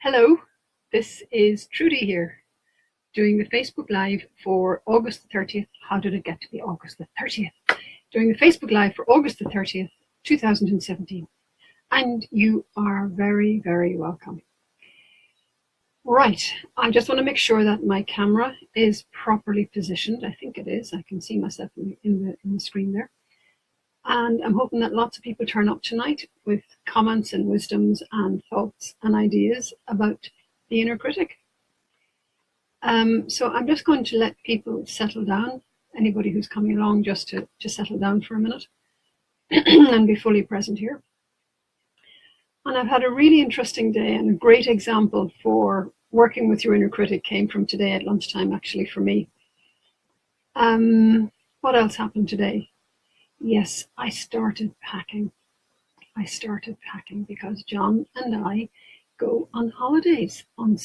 Hello, this is Trudy here, doing the Facebook Live for August the 30th. How did it get to be August the 30th? Doing the Facebook Live for August the 30th, 2017. And you are very, very welcome. Right, I just want to make sure that my camera is properly positioned. I think it is. I can see myself in the screen there. And I'm hoping that lots of people turn up tonight with comments and wisdoms and thoughts and ideas about the inner critic. So I'm just going to let people settle down, anybody who's coming along, just to settle down for a minute and be fully present here. And I've had a really interesting day, and a great example for working with your inner critic came from today at lunchtime, actually, for me. What else happened today? Yes, I started packing. Because John and I go on holidays on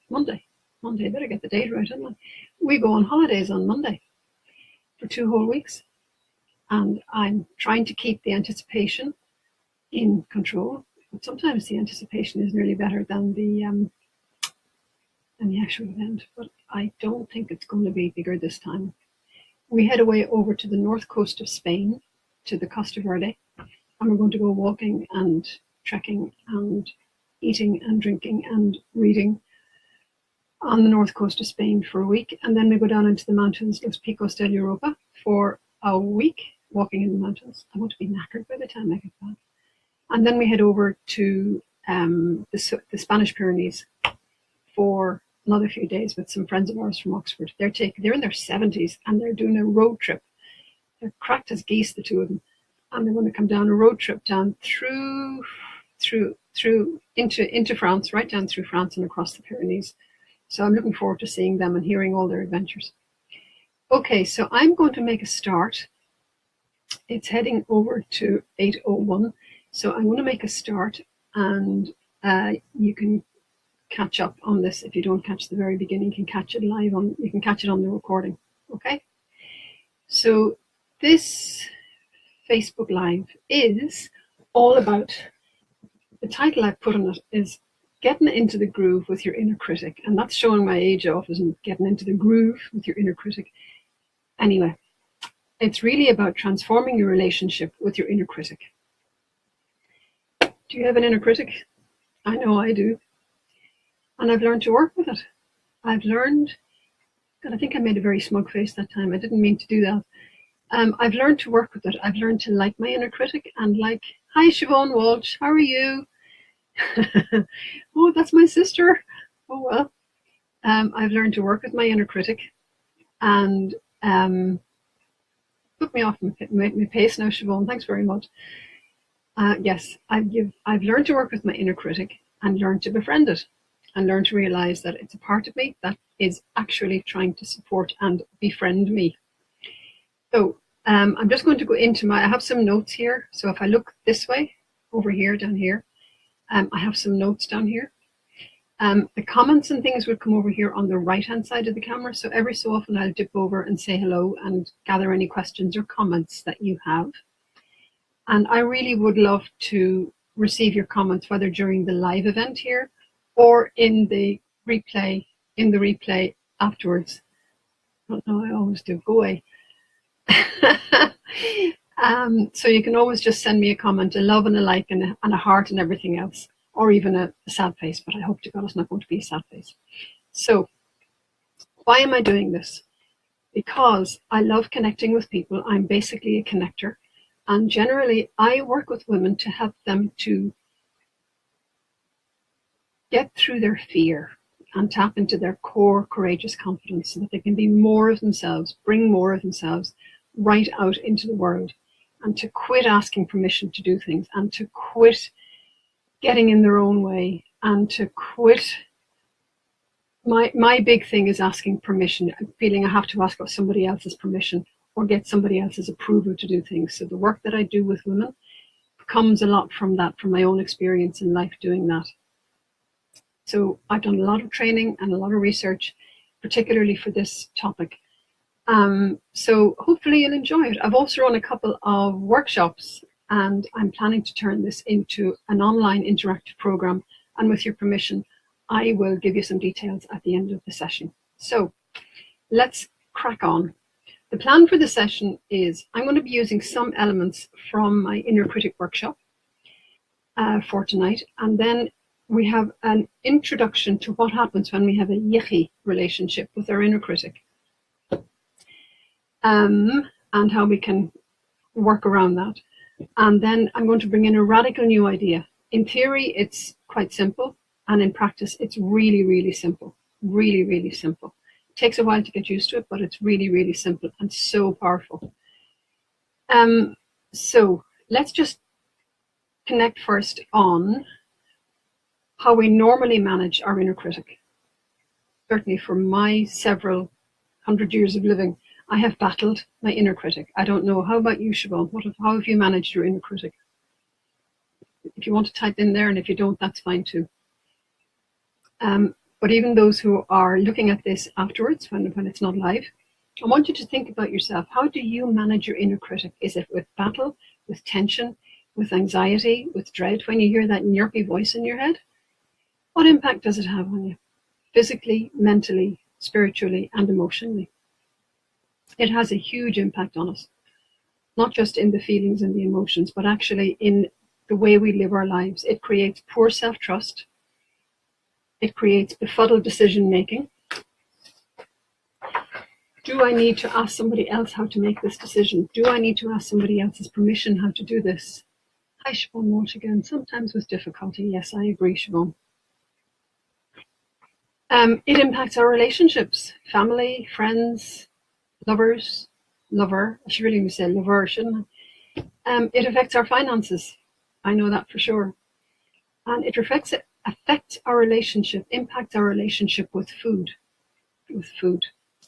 Monday. Better get the date right, don't I? We go on holidays on Monday for 2 whole weeks. And I'm trying to keep the anticipation in control. But sometimes the anticipation is nearly better than the actual event. But I don't think it's going to be bigger this time. We head away over to the north coast of Spain, to the Costa Verde, and we're going to go walking and trekking and eating and drinking and reading on the north coast of Spain for a week. And then we go down into the mountains, Los Picos de Europa, for a week, walking in the mountains. I want to be knackered by the time I get back. And then we head over to the Spanish Pyrenees for another few days with some friends of ours from Oxford. They're in their 70s and they're doing a road trip. They're cracked as geese, the two of them, and they're going to come down a road trip down through into France, right down through France and across the Pyrenees. So I'm looking forward to seeing them and hearing all their adventures. Okay, so I'm going to make a start. It's heading over to 8:01, so I'm going to make a start, and you can catch up on this. If you don't catch the very beginning, you can catch it live on. You can catch it on the recording. Okay. So this Facebook Live is all about. The title I've put on it is "Getting into the Groove with Your Inner Critic," and that's showing my age off, isn't it? Getting into the groove with your inner critic. Anyway, it's really about transforming your relationship with your inner critic. Do you have an inner critic? I know I do. And I've learned to work with it. I've learned, and I think I made a very smug face that time. I didn't mean to do that. I've learned to work with it. I've learned to like my inner critic and like, hi, Siobhan Walsh, how are you? Oh, that's my sister. Oh, well. I've learned to work with my inner critic and put me off my pace now, Siobhan. Thanks very much. Yes, I've learned to work with my inner critic and learned to befriend it. And learn to realize that it's a part of me that is actually trying to support and befriend me. So I'm just going to go into I have some notes here. So if I look this way, over here, down here, I have some notes down here. The comments and things would come over here on the right-hand side of the camera. So every so often I'll dip over and say hello and gather any questions or comments that you have. And I really would love to receive your comments, whether during the live event here or in the replay afterwards. I don't know, I always do. Go away. So you can always just send me a comment, a love and a like and a heart and everything else, or even a sad face, but I hope to God it's not going to be a sad face. So why am I doing this? Because I love connecting with people. I'm basically a connector, and generally I work with women to help them to get through their fear and tap into their core courageous confidence so that they can be more of themselves, bring more of themselves right out into the world, and to quit asking permission to do things, and to quit getting in their own way, and to quit. My big thing is asking permission, feeling I have to ask for somebody else's permission or get somebody else's approval to do things. So the work that I do with women comes a lot from that, from my own experience in life doing that. So I've done a lot of training and a lot of research, particularly for this topic. So hopefully you'll enjoy it. I've also run a couple of workshops, and I'm planning to turn this into an online interactive program. And with your permission, I will give you some details at the end of the session. So let's crack on. The plan for the session is I'm going to be using some elements from my Inner Critic workshop for tonight, and then we have an introduction to what happens when we have a yichi relationship with our inner critic, and how we can work around that. And then I'm going to bring in a radical new idea. In theory, it's quite simple, and in practice, it's really, really simple. Really, really simple. It takes a while to get used to it, but it's really, really simple and so powerful. So let's just connect first on how we normally manage our inner critic. Certainly for my several hundred years of living, I have battled my inner critic. I don't know. How about you, Siobhan? How have you managed your inner critic? If you want to type in there, and if you don't, that's fine too. But even those who are looking at this afterwards, when it's not live, I want you to think about yourself. How do you manage your inner critic? Is it with battle, with tension, with anxiety, with dread when you hear that nerpy voice in your head? What impact does it have on you? Physically, mentally, spiritually, and emotionally. It has a huge impact on us, not just in the feelings and the emotions, but actually in the way we live our lives. It creates poor self-trust. It creates befuddled decision-making. Do I need to ask somebody else how to make this decision? Do I need to ask somebody else's permission how to do this? Hi, Siobhan, once again, sometimes with difficulty. Yes, I agree, Siobhan. It impacts our relationships, family, friends, lovers, lover. I should really say lover, shouldn't I? It affects our finances. I know that for sure. And it affects our relationship, impacts our relationship with food.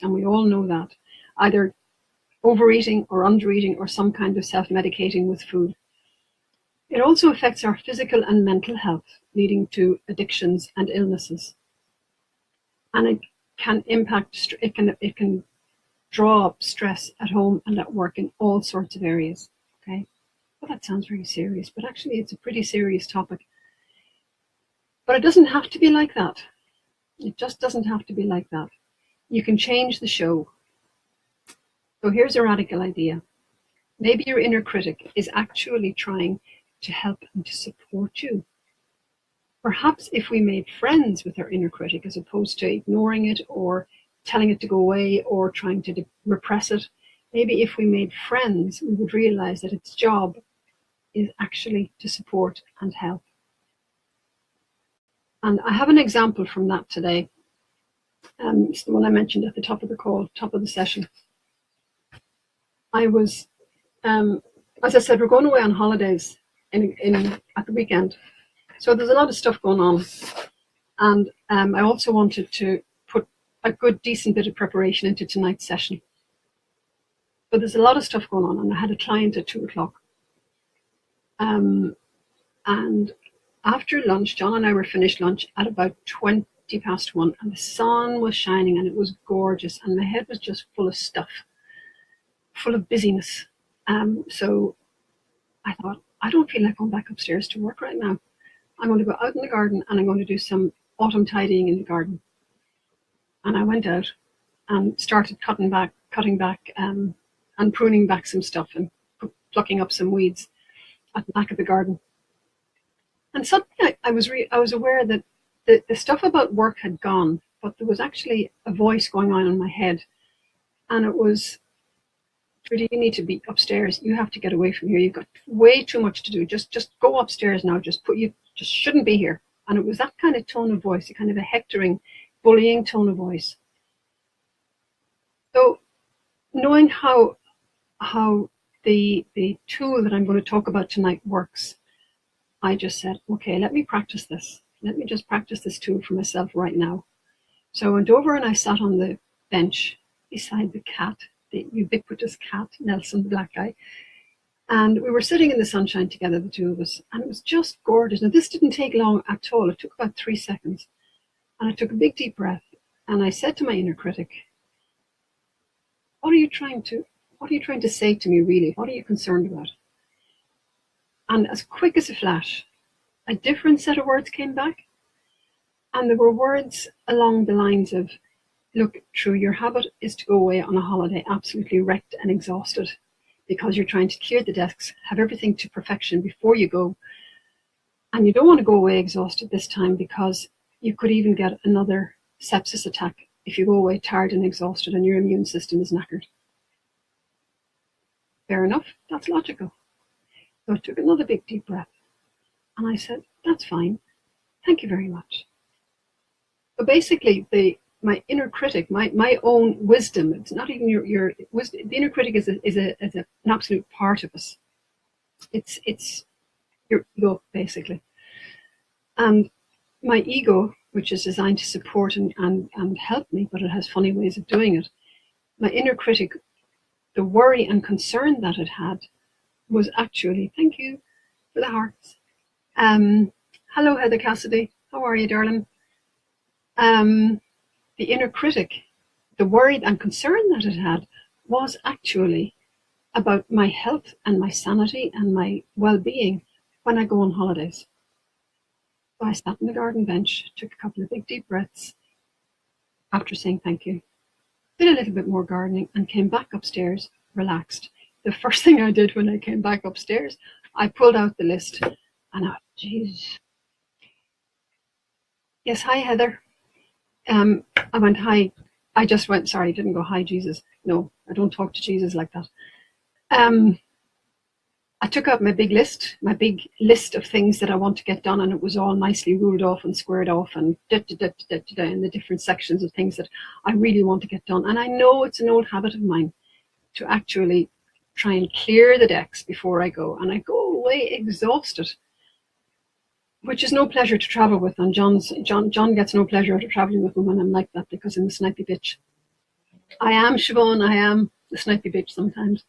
And we all know that. Either overeating or undereating or some kind of self-medicating with food. It also affects our physical and mental health, leading to addictions and illnesses. And it can impact, it can draw up stress at home and at work in all sorts of areas. Okay, well, that sounds very serious, but actually it's a pretty serious topic. But it doesn't have to be like that. It just doesn't have to be like that. You can change the show. So here's a radical idea. Maybe your inner critic is actually trying to help and to support you. Perhaps if we made friends with our inner critic, as opposed to ignoring it or telling it to go away or trying to repress it, maybe if we made friends, we would realize that its job is actually to support and help. And I have an example from that today. It's the one I mentioned at the top of the call, top of the session. I was, as I said, we're going away on holidays at the weekend. So there's a lot of stuff going on. And I also wanted to put a good, decent bit of preparation into tonight's session. But there's a lot of stuff going on, and I had a client at 2:00. And after lunch, John and I were finished lunch at about 1:20, and the sun was shining, and it was gorgeous, and my head was just full of stuff, full of busyness. So I thought, I don't feel like going back upstairs to work right now. I'm going to go out in the garden, and I'm going to do some autumn tidying in the garden. And I went out and started cutting back and pruning back some stuff and plucking up some weeds at the back of the garden. And suddenly I was aware that the stuff about work had gone, but there was actually a voice going on in my head, and it was, Trudy, you need to be upstairs. You have to get away from here. You've got way too much to do. Just go upstairs now. You just shouldn't be here. And it was that kind of tone of voice, a kind of a hectoring, bullying tone of voice. So knowing how the tool that I'm going to talk about tonight works, I just said, okay, let me practice this. Let me just practice this tool for myself right now. So I went over and I sat on the bench beside the cat, the ubiquitous cat, Nelson, the black guy. And we were sitting in the sunshine together, the two of us, and it was just gorgeous. Now, this didn't take long at all. It took about 3 seconds. And I took a big, deep breath, and I said to my inner critic, what are you trying to say to me, really? What are you concerned about? And as quick as a flash, a different set of words came back. And there were words along the lines of, look, True, your habit is to go away on a holiday absolutely wrecked and exhausted because you're trying to clear the desks, have everything to perfection before you go. And you don't want to go away exhausted this time because you could even get another sepsis attack if you go away tired and exhausted and your immune system is knackered. Fair enough, that's logical. So I took another big deep breath and I said, that's fine. Thank you very much. So basically, my inner critic, my own wisdom, it's not even your wisdom, the inner critic is an absolute part of us. It's your ego, basically. And my ego, which is designed to support and help me, but it has funny ways of doing it. My inner critic, the worry and concern that it had was actually, thank you for the hearts. Hello, Heather Cassidy. How are you, darling? The inner critic, the worry and concern that it had was actually about my health and my sanity and my well-being when I go on holidays. So I sat on the garden bench, took a couple of big deep breaths after saying thank you, did a little bit more gardening and came back upstairs relaxed. The first thing I did when I came back upstairs, I pulled out the list and I, geez. Yes, hi, Heather. I went, hi. I just went, sorry, I didn't go, hi, Jesus. No, I don't talk to Jesus like that. I took out my big list of things that I want to get done, and it was all nicely ruled off and squared off and in the different sections of things that I really want to get done. And I know it's an old habit of mine to actually try and clear the decks before I go, and I go away exhausted, which is no pleasure to travel with. And John gets no pleasure out of traveling with me when I'm like that, because I'm a snipey bitch. I am, Siobhan, I am the snipey bitch sometimes.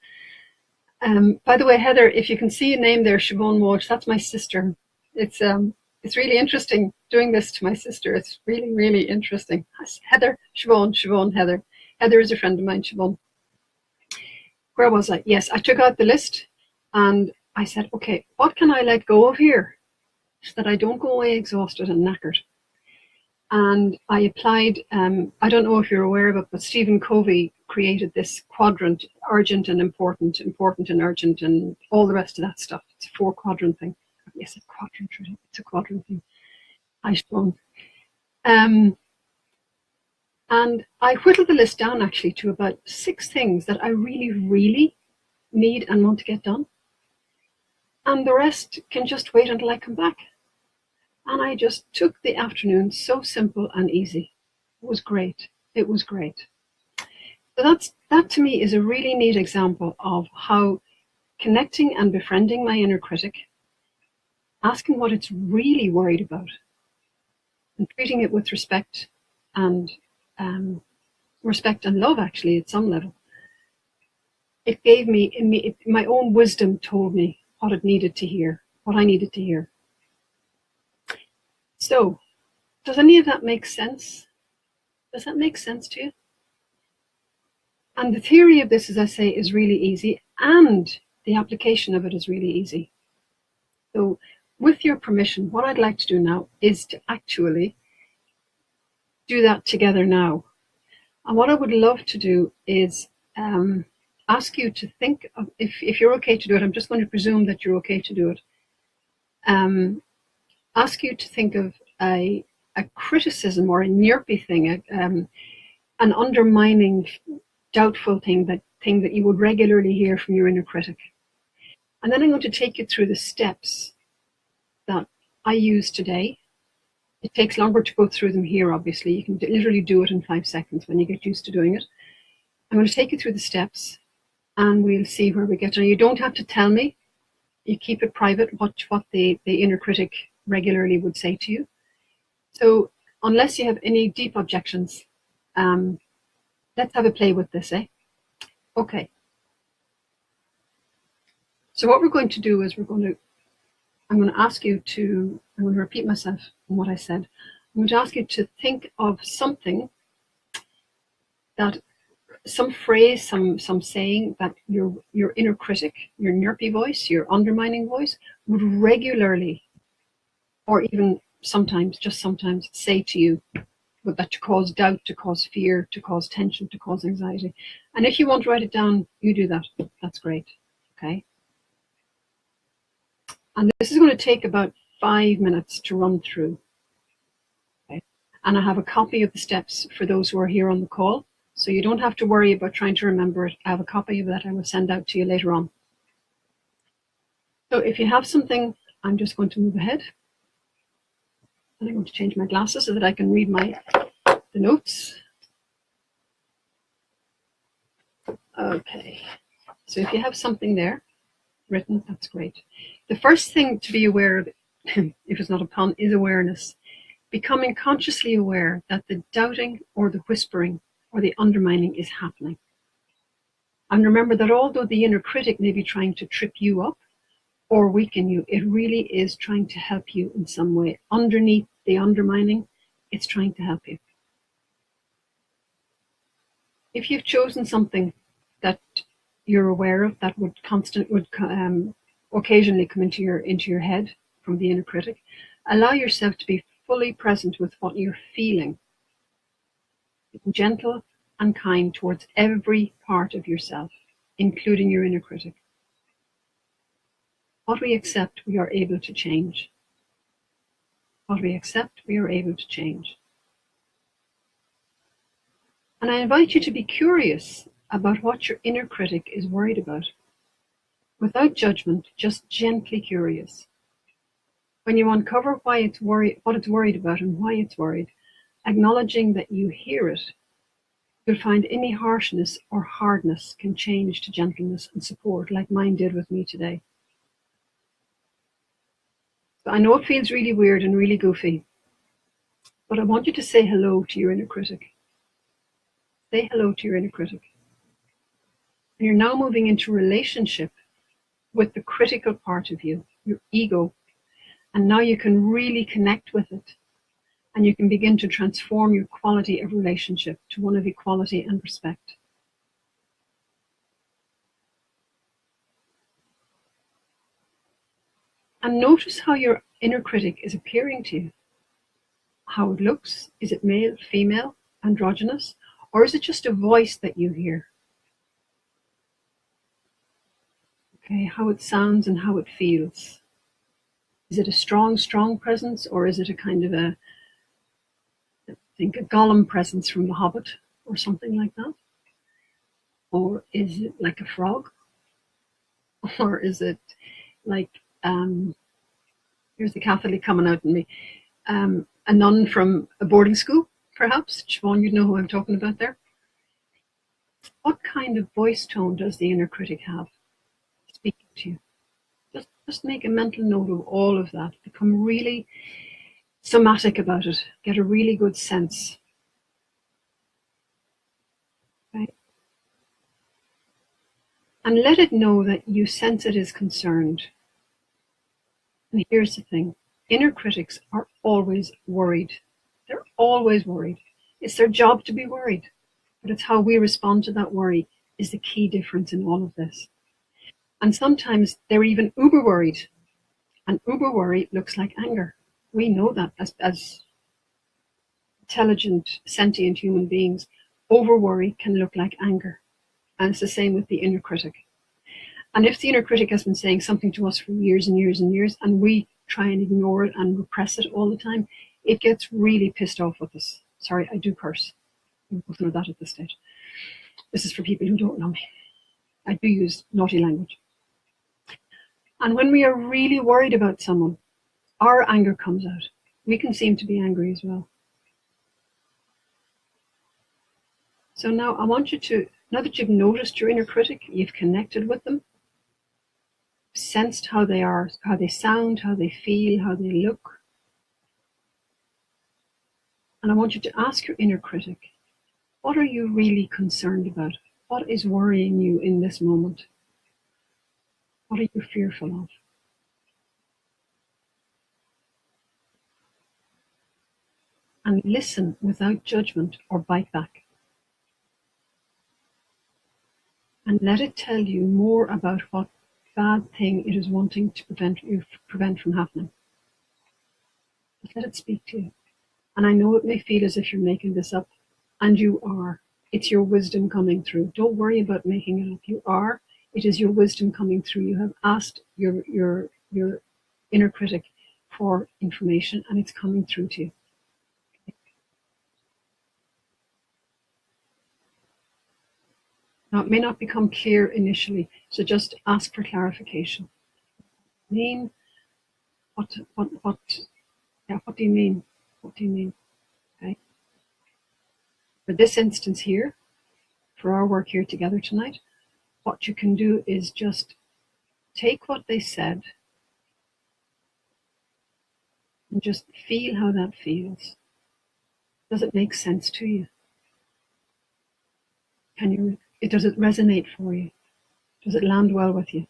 By the way, Heather, if you can see a name there, Siobhan Walsh, that's my sister. It's really interesting doing this to my sister. It's really, really interesting. Heather, Siobhan, Heather. Heather is a friend of mine, Siobhan. Where was I? Yes, I took out the list and I said, okay, what can I let go of here so that I don't go away exhausted and knackered? And I applied, I don't know if you're aware of it, but Stephen Covey created this quadrant, urgent and important, important and urgent, and all the rest of that stuff. It's a 4-quadrant thing. Yes, it's a quadrant, Trudy. It's a quadrant thing. I should. And I whittled the list down actually to about 6 things that I really, really need and want to get done. And the rest can just wait until I come back. And I just took the afternoon so simple and easy. It was great. It was great. So that to me is a really neat example of how connecting and befriending my inner critic, asking what it's really worried about, and treating it with respect and love, actually, at some level. It gave me, my own wisdom told me what it needed to hear, what I needed to hear. So, does any of that make sense? Does that make sense to you? And the theory of this, as I say, is really easy, and the application of it is really easy. So, with your permission, what I'd like to do now is to actually do that together now. And what I would love to do is ask you to think of, if you're okay to do it, I'm just going to presume that you're okay to do it. Ask you to think of a criticism or a nerpy thing, an undermining, doubtful thing that you would regularly hear from your inner critic. And then I'm going to take you through the steps that I use today. It takes longer to go through them here, obviously. You can literally do it in 5 seconds when you get used to doing it. I'm going to take you through the steps and we'll see where we get. Now, you don't have to tell me. You keep it private, what the inner critic regularly would say to you. So unless you have any deep objections, let's have a play with this, eh? Okay. So what we're going to do is I'm going to ask you to, I'm going to repeat myself on what I said. I'm going to ask you to think of something that, some phrase, some saying that your inner critic, your nerpy voice, your undermining voice would regularly or even sometimes, just sometimes, say to you, but that to cause doubt, to cause fear, to cause tension, to cause anxiety. And if you want to write it down, you do that. That's great. Okay. And this is going to take about 5 minutes to run through. Okay. And I have a copy of the steps for those who are here on the call. So you don't have to worry about trying to remember it. I have a copy of that I will send out to you later on. So if you have something, I'm just going to move ahead. And I'm going to change my glasses so that I can read the notes. Okay. So if you have something there written, that's great. The first thing to be aware of, if it's not a pun, is awareness. Becoming consciously aware that the doubting or the whispering or the undermining is happening. And remember that although the inner critic may be trying to trip you up or weaken you, it really is trying to help you in some way. Underneath the undermining, it's trying to help you. If you've chosen something that you're aware of that would occasionally come into your head from the inner critic, allow yourself to be fully present with what you're feeling. Gentle and kind towards every part of yourself, including your inner critic. What we accept, we are able to change. What we accept, we are able to change. And I invite you to be curious about what your inner critic is worried about. Without judgment, just gently curious. When you uncover what it's worried about and why it's worried, acknowledging that you hear it, you'll find any harshness or hardness can change to gentleness and support, like mine did with me today. So I know it feels really weird and really goofy, but I want you to say hello to your inner critic. Say hello to your inner critic. And you're now moving into relationship with the critical part of you, your ego. And now you can really connect with it. And you can begin to transform your quality of relationship to one of equality and respect. And notice how your inner critic is appearing to you. How it looks. Is it male, female, androgynous? Or is it just a voice that you hear? Okay, how it sounds and how it feels. Is it a strong, strong presence, or is it a kind of a Gollum presence from The Hobbit or something like that? Or is it like a frog? Or is it like, here's the Catholic coming out in me, a nun from a boarding school, perhaps? Siobhan, you know who I'm talking about there. What kind of voice tone does the inner critic have speaking to you? Just make a mental note of all of that. Become really somatic about it. Get a really good sense. Okay? And let it know that you sense it is concerned. And here's the thing. Inner critics are always worried. They're always worried. It's their job to be worried. But it's how we respond to that worry is the key difference in all of this. And sometimes they're even uber worried. And uber worry looks like anger. We know that as intelligent, sentient human beings. Over worry can look like anger. And it's the same with the inner critic. And if the inner critic has been saying something to us for years and years and years, and we try and ignore it and repress it all the time, it gets really pissed off with us. Sorry, I do curse. You both know that at this stage. This is for people who don't know me. I do use naughty language. And when we are really worried about someone, our anger comes out. We can seem to be angry as well. So now I want you to, now that you've noticed your inner critic, you've connected with them, sensed how they are, how they sound, how they feel, how they look. And I want you to ask your inner critic, what are you really concerned about? What is worrying you in this moment? What are you fearful of? And listen without judgment or bite back. And let it tell you more about what bad thing it is wanting to prevent from happening. Let it speak to you. And I know it may feel as if you're making this up, and you are. It's your wisdom coming through. Don't worry about making it up. You are. It is your wisdom coming through. You have asked your inner critic for information, and it's coming through to you. Now, it may not become clear initially, so just ask for clarification. Mean what? Yeah, what do you mean? What do you mean? Okay. For this instance here, for our work here together tonight, what you can do is just take what they said and just feel how that feels. Does it make sense to you? Does it resonate for you? Does it land well with you?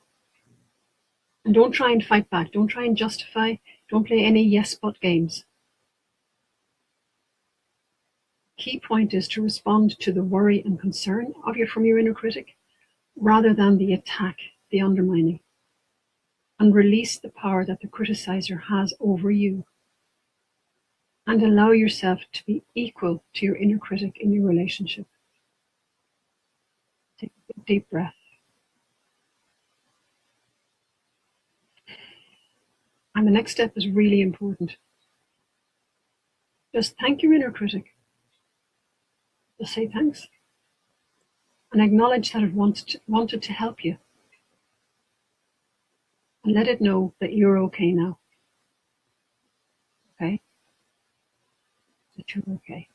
And don't try and fight back. Don't try and justify. Don't play any yes but games. Key point is to respond to the worry and concern from your inner critic rather than the attack, the undermining, and release the power that the criticizer has over you, and allow yourself to be equal to your inner critic in your relationship. Take a deep breath. And the next step is really important. Just thank your inner critic. Just say thanks. And acknowledge that it wanted to help you. And let it know that you're okay now. Okay? That you're okay.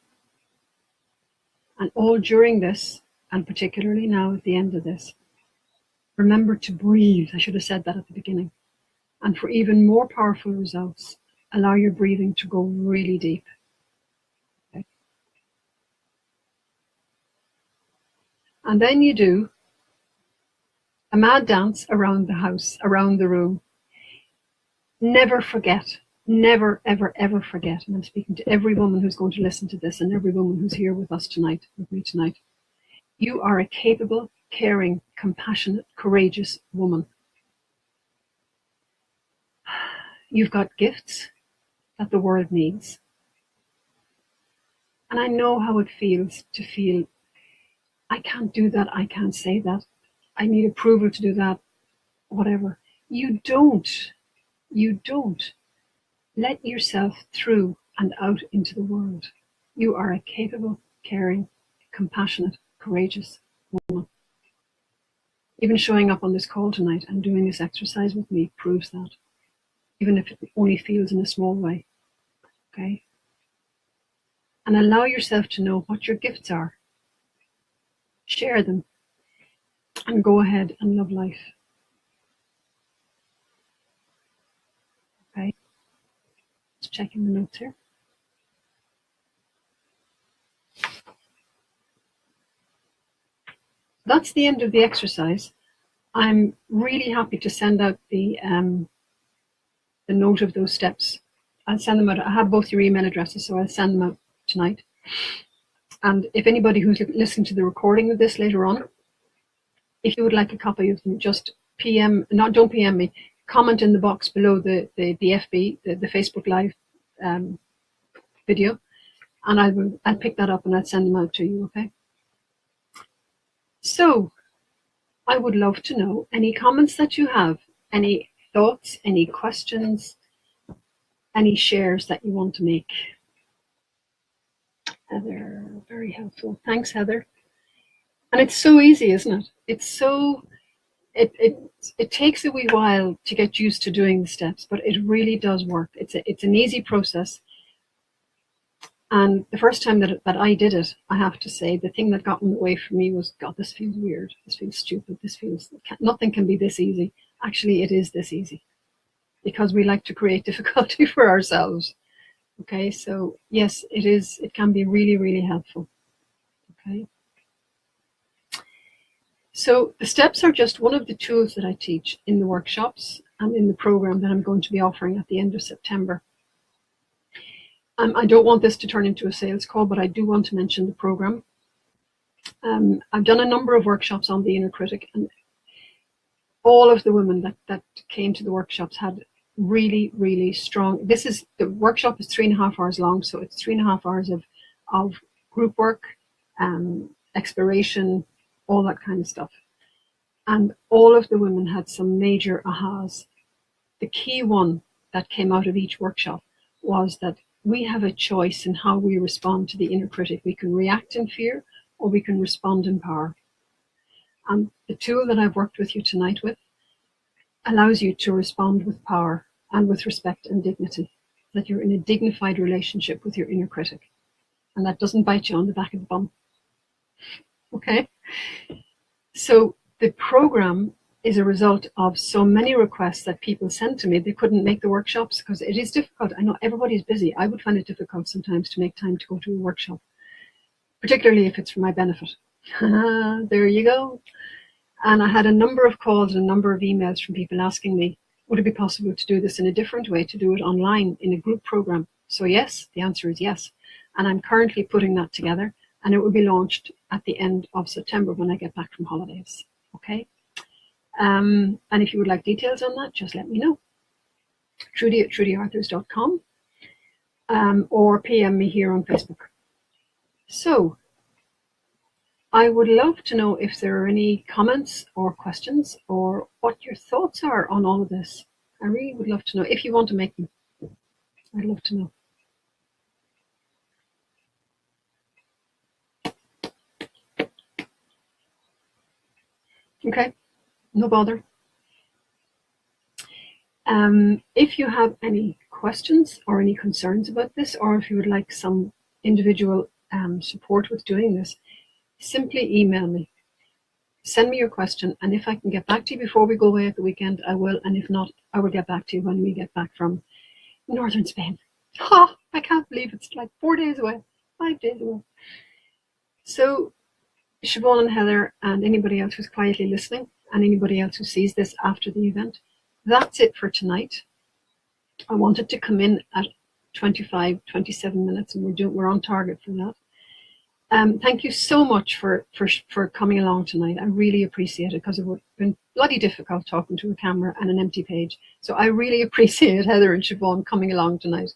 And all during this, and particularly now at the end of this, remember to breathe. I should have said that at the beginning. And for even more powerful results, allow your breathing to go really deep. Okay? And then you do a mad dance around the house, around the room. Never forget, never, ever, ever forget, and I'm speaking to every woman who's going to listen to this and every woman who's here with us tonight, with me tonight. You are a capable, caring, compassionate, courageous woman. You've got gifts that the world needs. And I know how it feels to feel, I can't do that, I can't say that, I need approval to do that, whatever. You don't let yourself through and out into the world. You are a capable, caring, compassionate, courageous woman. Even showing up on this call tonight and doing this exercise with me proves that, even if it only feels in a small way. Okay? And allow yourself to know what your gifts are. Share them and go ahead and love life. Okay? Just checking the notes here. That's the end of the exercise. I'm really happy to send out the note of those steps. I'll send them out. I have both your email addresses, so I'll send them out tonight. And if anybody who's listening to the recording of this later on, if you would like a copy of them, just don't PM me, comment in the box below the FB, the Facebook Live video, and I'll pick that up and I'll send them out to you, okay? So, I would love to know any comments that you have, any thoughts, any questions, any shares that you want to make. Heather, very helpful. Thanks, Heather. And it's so easy, isn't it? It's so, it takes a wee while to get used to doing the steps, but it really does work. It's an easy process. And the first time that I did it, I have to say, the thing that got in the way for me was, God, this feels weird. This feels stupid. Nothing can be this easy. Actually, it is this easy because we like to create difficulty for ourselves. Okay, so yes, it is. It can be really, really helpful. Okay. So the steps are just one of the tools that I teach in the workshops and in the program that I'm going to be offering at the end of September. I don't want this to turn into a sales call, but I do want to mention the program. I've done a number of workshops on the inner critic, and all of the women that came to the workshops had really, really strong. The workshop is 3.5 hours long, so it's 3.5 hours of group work, exploration, all that kind of stuff. And all of the women had some major ahas. The key one that came out of each workshop was that we have a choice in how we respond to the inner critic. We can react in fear or we can respond in power. And the tool that I've worked with you tonight with allows you to respond with power and with respect and dignity, that you're in a dignified relationship with your inner critic. And that doesn't bite you on the back of the bum. Okay? So the program is a result of so many requests that people sent to me. They couldn't make the workshops because it is difficult. I know everybody's busy. I would find it difficult sometimes to make time to go to a workshop, particularly if it's for my benefit. There you go. And I had a number of calls and a number of emails from people asking me, would it be possible to do this in a different way, to do it online in a group program? So yes, the answer is yes. And I'm currently putting that together, and it will be launched at the end of September when I get back from holidays. Okay. And if you would like details on that, just let me know. Trudy at trudyarthurs.com, or PM me here on Facebook. So I would love to know if there are any comments or questions or what your thoughts are on all of this. I really would love to know. If you want to make them, I'd love to know. Okay, no bother. If you have any questions or any concerns about this, or if you would like some individual support with doing this, simply email me. Send me your question, and if I can get back to you before we go away at the weekend, I will, and if not, I will get back to you when we get back from northern Spain. Oh, I can't believe it's like 4 days away, 5 days away. So Siobhan and Heather and anybody else who's quietly listening and anybody else who sees this after the event, that's it for tonight. I wanted to come in at 25, 27 minutes, and we're on target for that. Thank you so much for coming along tonight. I really appreciate it, because it would have been bloody difficult talking to a camera and an empty page. So I really appreciate Heather and Siobhan coming along tonight.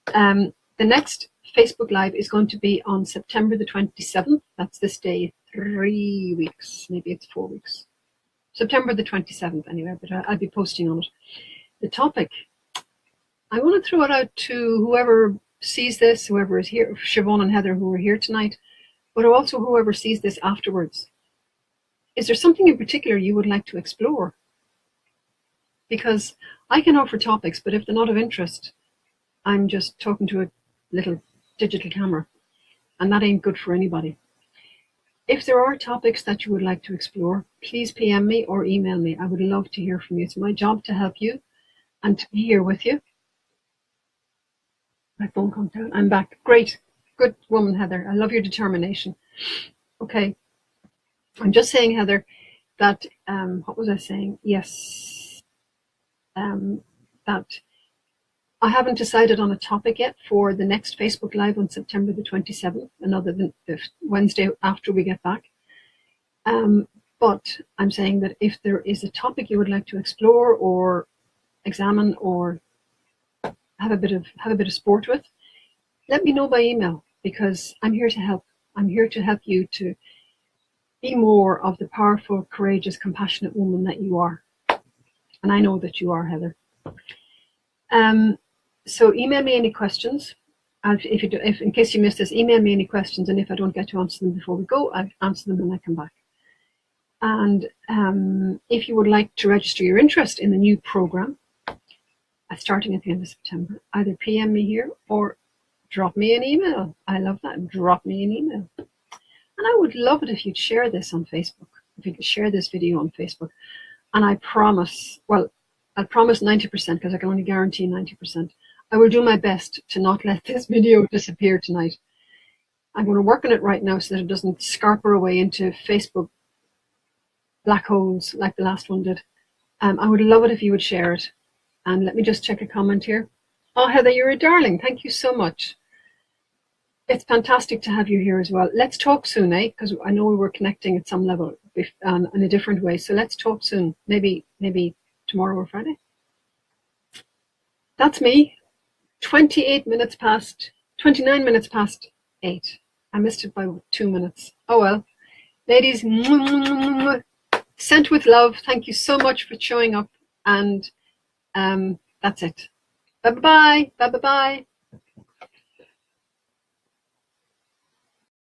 The next Facebook Live is going to be on September the 27th. That's this day, 3 weeks, maybe it's 4 weeks. September the 27th anyway, but I'll be posting on it. The topic, I want to throw it out to whoever sees this, whoever is here, Siobhan and Heather who are here tonight, but also whoever sees this afterwards. Is there something in particular you would like to explore? Because I can offer topics, but if they're not of interest, I'm just talking to a little digital camera, and that ain't good for anybody. If there are topics that you would like to explore, please PM me or email me. I would love to hear from you. It's my job to help you and to be here with you. My phone comes down. I'm back. Great. Good woman, Heather. I love your determination. Okay. I'm just saying, Heather, that, what was I saying? Yes. That I haven't decided on a topic yet for the next Facebook Live on September the 27th, another than the Wednesday after we get back. But I'm saying that if there is a topic you would like to explore or examine or have a bit of sport with, let me know by email, because I'm here to help. I'm here to help you to be more of the powerful, courageous, compassionate woman that you are. And I know that you are, Heather. So email me any questions. If in case you missed this, email me any questions, and if I don't get to answer them before we go, I'll answer them when I come back. And if you would like to register your interest in the new program, starting at the end of September, either PM me here or drop me an email. I love that. Drop me an email. And I would love it if you'd share this on Facebook, if you could share this video on Facebook. And I promise, well, I'll promise 90%, because I can only guarantee 90%. I will do my best to not let this video disappear tonight. I'm going to work on it right now so that it doesn't scarper away into Facebook black holes like the last one did. I would love it if you would share it. And let me just check a comment here. Oh, Heather, you're a darling. Thank you so much. It's fantastic to have you here as well. Let's talk soon, eh? Because I know we were connecting at some level in a different way. So let's talk soon. Maybe tomorrow or Friday. That's me. 29 minutes past 8. I missed it by 2 minutes. Oh well. Ladies, sent with love. Thank you so much for showing up. And that's it. Bye bye. Bye bye bye.